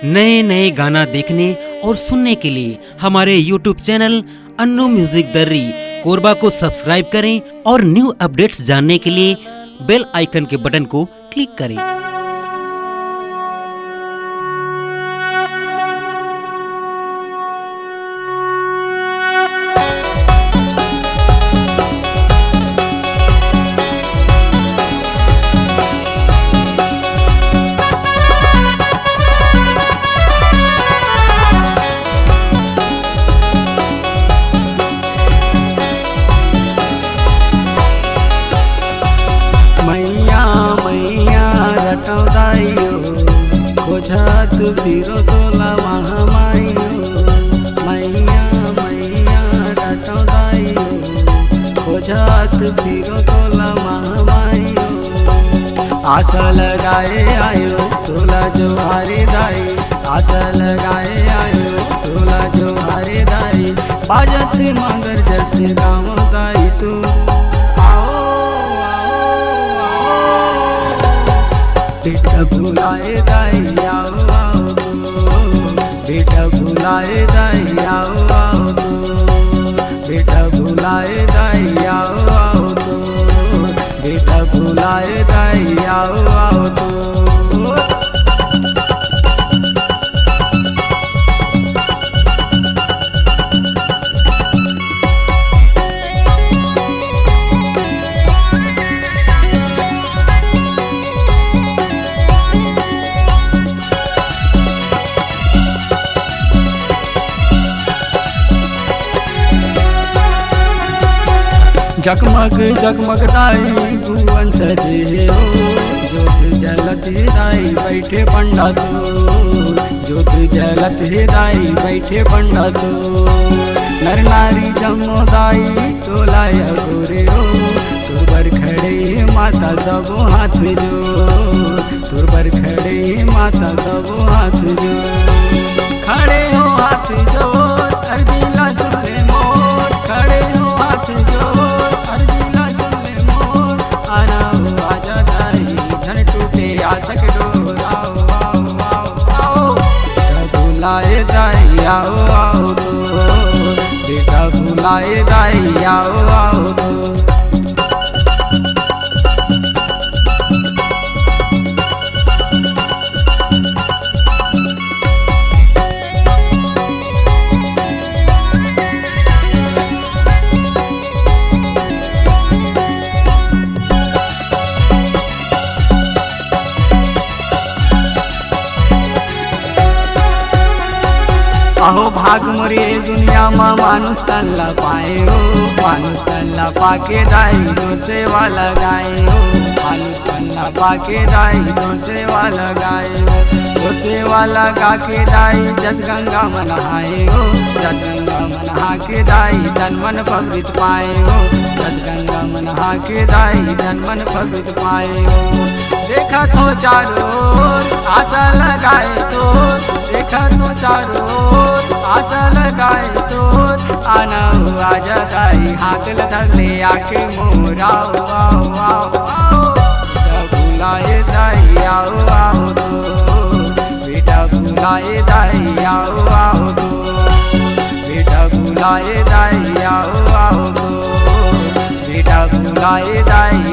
नए नए गाना देखने और सुनने के लिए हमारे YouTube चैनल अन्नू म्यूजिक दर्री कोरबा को सब्सक्राइब करें और न्यू अपडेट्स जानने के लिए बेल आइकन के बटन को क्लिक करें। खोजत फिरो तोला महामाइयो मैया मैया रटो दाइयो खोजत फिरो तोला महामाइयो आशा लगाए आयो तोला जो हारे दाई आशा लगाए आयो तोला जो हारे दाई बाजत मगर जैसे गाँव दाई तू बेटा भुलाए दाई आओ आओ बेटा भुलाए दाई आओ आओ बेटा भुलाए दाई आओ आओ बेटा भुलाए दाई आओ आओ जगमग जगमग दाई भुवन सजे हो ज्योत जलत दाई बैठे पंडा तो ज्योत जलत दाई बैठे पंडा तो नर नारी जमो दाई तो लाया गोरे हो तुर पर खड़े माता सबो हाथ जो तुर पर खड़े माता सबो हाथ जो खड़े हो हाथ जो अर्जिला सुने मोर खड़े हो हाथ जो आसक डोर आओ आओ आओ आओ भुलाए दाई आओ आओ बेटा भुलाए दाई आओ आओ अहो भाग मोरे दुनिया में मानुष तल्ला पाए हो मानुष तल्ला पाके दाई दो सेवा लगाए हो मानुष तल्ला पाके दाई दो सेवा लगाए हो दो सेवा लगा के दाई जस गंगा मन नहाए हो जस गंगा मन नहा के दाई तन मन पवित्र पाए हो जस गंगा मन नहा के दाई तन मन पवित्र पाए हो देखा तो चारों आशा लगाए तो देखा तो चारों आशा लगाए तो आना हो आजा दाई हाकल धरले आके मोर आओ आओ आओ आओ भुलाए दाई आओ आओ बेटा भुलाए दाई आओ आओ बेटा भुलाए दाई आओ आओ बेटा भुलाए दाई